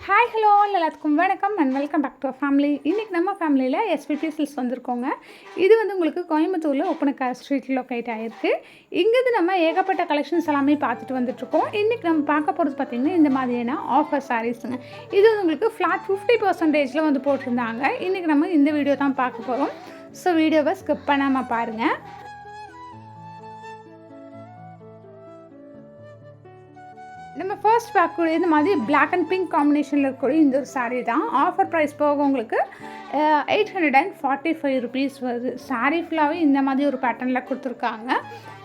Hi hello எல்லாத்துக்கும் வணக்கம் and welcome back to our family. இன்றைக்கி நம்ம ஃபேமிலியில் எஸ்பிபி சில்ஸ் வந்திருக்கோங்க. இது உங்களுக்கு கோயம்புத்தூரில் ஒப்பனக்கார ஸ்ட்ரீட் லொக்கேட் ஆகிருக்கு. இங்கேருந்து நம்ம ஏகப்பட்ட கலெக்ஷன்ஸ் எல்லாமே பார்த்துட்டு வந்துட்டுருக்கோம். இன்றைக்கி நம்ம பார்க்க போகிறது பார்த்திங்கன்னா இந்த மாதிரியான ஆஃபர் சாரீஸுங்க. இது உங்களுக்கு ஃப்ளாட் 50% வந்து போட்டிருந்தாங்க. இன்றைக்கி நம்ம இந்த வீடியோ தான் பார்க்க போகிறோம். ஸோ வீடியோவை ஸ்கிப் பண்ணாமல் பாருங்கள். நம்ம ஃபர்ஸ்ட் பார்க்கக்கூடிய இந்த மாதிரி பிளாக் அண்ட் பிங்க் காம்பினேஷனில் இருக்கக்கூடிய இந்த ஒரு சாரீ தான். ஆஃபர் ப்ரைஸ் போக உங்களுக்கு 845 ருபீஸ் வருது. சாரீ ஃபுல்லாகவே இந்த மாதிரி ஒரு பேட்டர்னில் கொடுத்துருக்காங்க.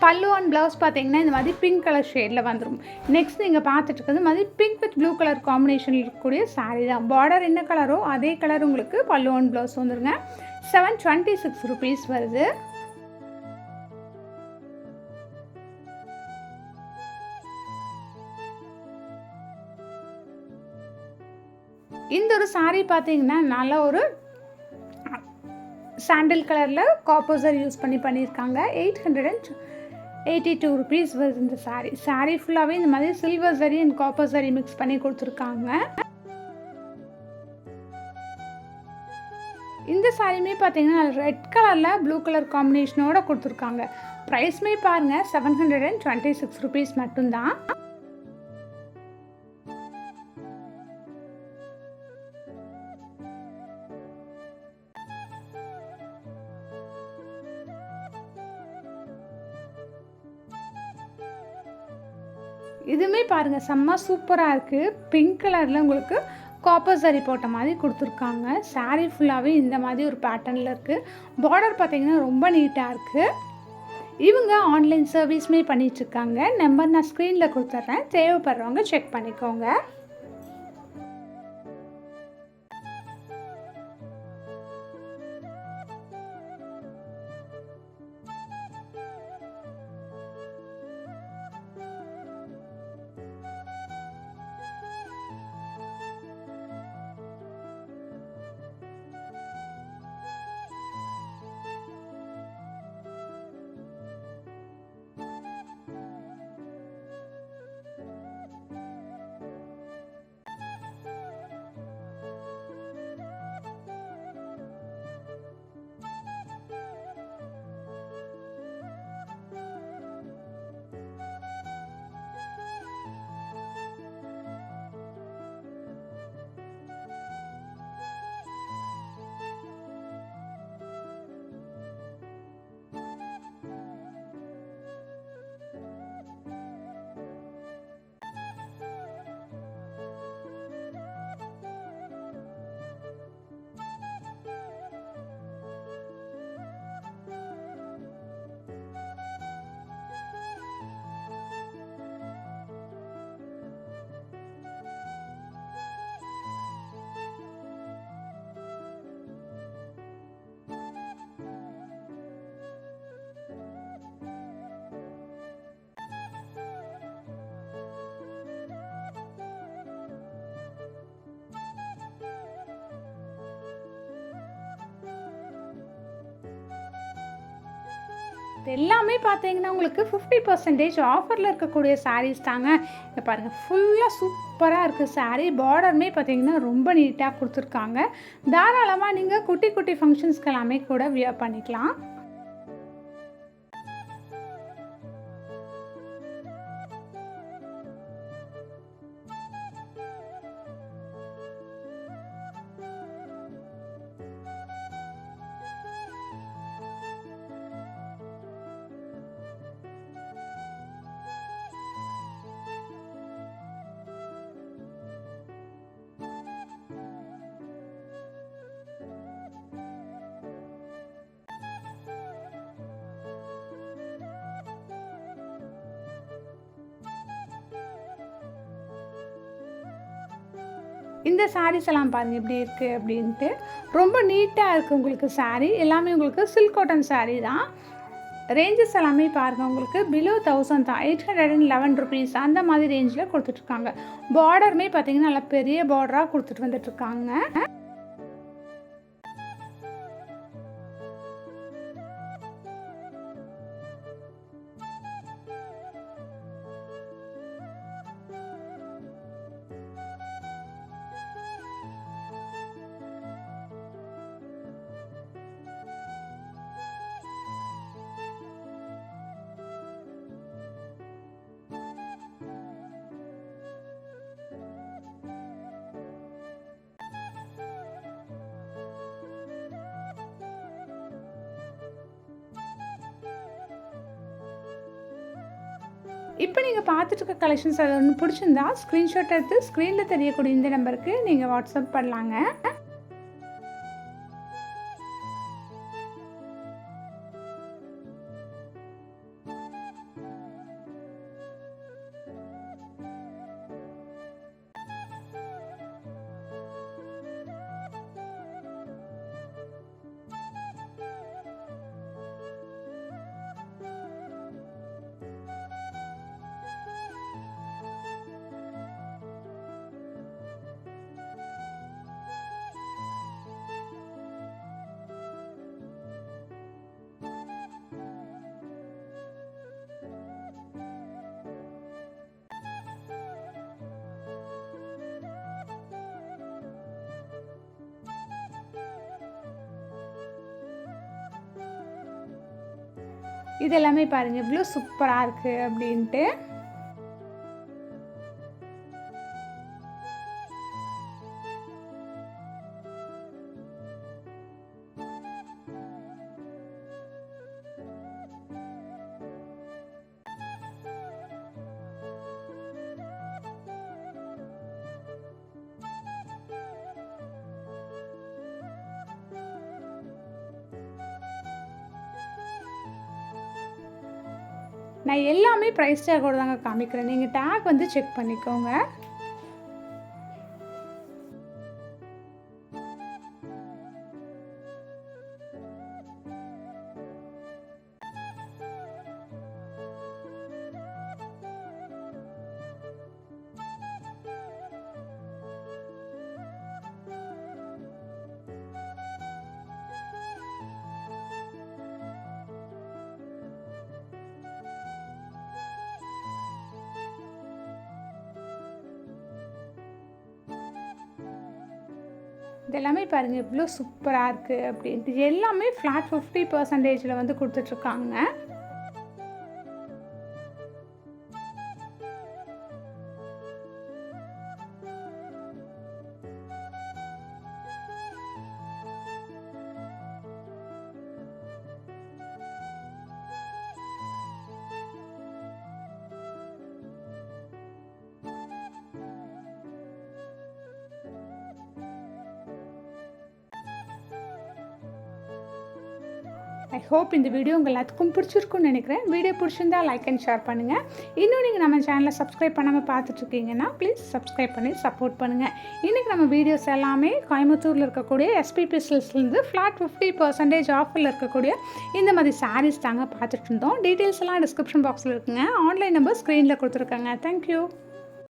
பல்லு அண்ட் ப்ளவுஸ் பார்த்தீங்கன்னா இந்த மாதிரி பிங்க் கலர் ஷேடில் வந்துடும். நெக்ஸ்ட் நீங்கள் பார்த்துட்டு இருக்கிறது மாதிரி பிங்க் வித் ப்ளூ கலர் காம்பினேஷனில் இருக்கக்கூடிய சாரீ தான். பார்டர் என்ன கலரோ அதே கலர் உங்களுக்கு பல்லு அண்ட் ப்ளவுஸ் வந்துருங்க. 726 ருபீஸ் வருது. இந்த ஒரு சாரீ பார்த்தீங்கன்னா நல்ல ஒரு சாண்டில் கலரில் காப்பர் யூஸ் பண்ணியிருக்காங்க. 882 ருபீஸ் வருது இந்த சாரீ. சாரீ ஃபுல்லாகவே இந்த மாதிரி சில்வர் சரி அண்ட் காப்பர் சரி மிக்ஸ் பண்ணி கொடுத்துருக்காங்க. இந்த சாரியுமே பார்த்தீங்கன்னா ரெட் கலரில் ப்ளூ கலர் காம்பினேஷனோட கொடுத்துருக்காங்க. ப்ரைஸ்மே பாருங்கள் 726 ருபீஸ் மட்டும்தான். இதுவுமே பாருங்கள் செம்ம சூப்பராக இருக்குது. பிங்க் கலரில் உங்களுக்கு காப்பர் சரி போட்ட மாதிரி கொடுத்துருக்காங்க. சாரீ ஃபுல்லாகவே இந்த மாதிரி ஒரு பேட்டர்னில் இருக்குது. பார்டர் பார்த்திங்கன்னா ரொம்ப நீட்டாக இருக்குது. இவங்க ஆன்லைன் சர்வீஸுமே பண்ணிகிட்ருக்காங்க. நம்பர் நான் ஸ்க்ரீனில் கொடுத்துட்றேன், தேவைப்படுறவங்க செக் பண்ணிக்கோங்க. எல்லாமே பார்த்தீங்கன்னா உங்களுக்கு 50% ஆஃபரில் இருக்கக்கூடிய சாரீஸ் தாங்க. இங்கே பாருங்கள் ஃபுல்லாக சூப்பராக இருக்குது சாரீ. பார்டருமே பார்த்தீங்கன்னா ரொம்ப நீட்டாக கொடுத்துருக்காங்க. தாராளமாக நீங்கள் குட்டி குட்டி ஃபங்க்ஷன்ஸ்க்கு எல்லாமே கூட வியர் பண்ணிக்கலாம். இந்த சாரீஸ் எல்லாம் பாருங்கள் எப்படி இருக்குது அப்படின்ட்டு. ரொம்ப நீட்டாக இருக்குது உங்களுக்கு சாரீ. எல்லாமே உங்களுக்கு சில்க் காட்டன் சாரீ தான். ரேஞ்சஸ் எல்லாமே பாருங்கள் உங்களுக்கு பிலோ 1000 தான். 811 ருபீஸ் அந்த மாதிரி ரேஞ்சில் கொடுத்துட்ருக்காங்க. பார்டருமே பார்த்திங்கன்னா நல்லா பெரிய பார்டராக கொடுத்துட்டு வந்துட்டுருக்காங்க. இப்போ நீங்கள் பார்த்துட்டு இருக்க கலெக்ஷன்ஸ் அது ஒன்று பிடிச்சிருந்தா ஸ்க்ரீன்ஷாட் எடுத்து ஸ்க்ரீனில் தெரியக்கூடிய இந்த நம்பருக்கு நீங்கள் வாட்ஸ்அப் பண்ணலாங்க. இது எல்லாமே பாருங்கள் இவ்வளோ சூப்பராக இருக்குது அப்படின்ட்டு. நான் எல்லாமே ப்ரைஸ் டேக்கோடு தாங்க காமிக்கிறேன். நீங்கள் டேக் வந்து செக் பண்ணிக்கோங்க. இது எல்லாமே பாருங்கள் எவ்வளோ சூப்பராக இருக்குது அப்படின்ட்டு. எல்லாமே ஃப்ளாட் 50% வந்து கொடுத்துட்ருக்காங்க. ஐ ஹோப் இந்த வீடியோ உங்கள் எல்லாத்துக்கும் பிடிச்சிருக்குன்னு நினைக்கிறேன். வீடியோ பிடிச்சிருந்தா லைக் அண்ட் ஷேர் பண்ணுங்கள். இன்னும் நீங்கள் நம்ம சேனலை சப்ஸ்கிரைப் பண்ணாமல் பார்த்துட்ருக்கீங்கன்னா ப்ளீஸ் சப்ஸ்கிரைப் பண்ணி சப்போர்ட் பண்ணுங்கள். இன்றைக்கி நம்ம வீடியோஸ் எல்லாமே கோயம்புத்தூரில் இருக்கக்கூடிய எஸ்பிபி சில்க்ஸ்லேருந்து ஃப்ளாட் 50% ஆஃபரில் இருக்கக்கூடிய இந்த மாதிரி சாரீஸ் தாங்க பார்த்துட்டு இருந்தோம். டீட்டெயில்ஸ் எல்லாம் டிஸ்கிரிப்ஷன் பாக்ஸில் இருக்குங்க. ஆன்லைன் நம்பர் ஸ்க்ரீனில் கொடுத்துருக்காங்க. தேங்க்யூ.